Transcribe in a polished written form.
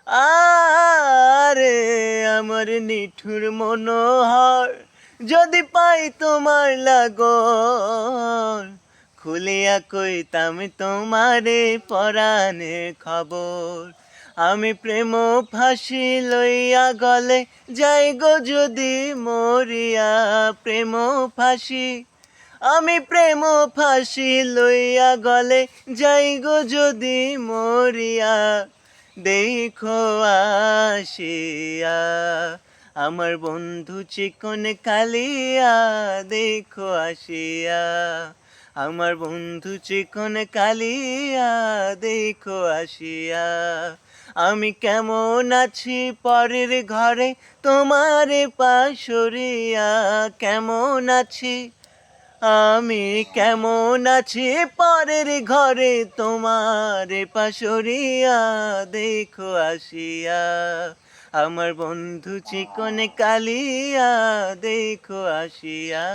আরে আমার নিঠুর মনোহর, যদি পাই তোমার লাগর, খুলিয়া কইতাম তোমারে পরাণের খবর। আমি প্রেম ফাঁসি লইয়া গলে যাই গো যদি মরিয়া, প্রেম ফাঁসি, আমি প্রেম ফাঁসি লইয়া গলে যাই গো যদি মরিয়া, দেখো আসিয়া আমার বন্ধু চিকন কালিয়া, দেখো আসিয়া আমার বন্ধু চিকন কালিয়া, দেখো আসিয়া। আমি কেমন আছি পরের ঘরে তোমারে পাশরিয়া, কেমন আছি আমি কেমন আছি পরের ঘরে তোমার পাশরিয়া, দেখো আসিয়া আমার বন্ধু চিকন কালিয়া, দেখো আসিয়া।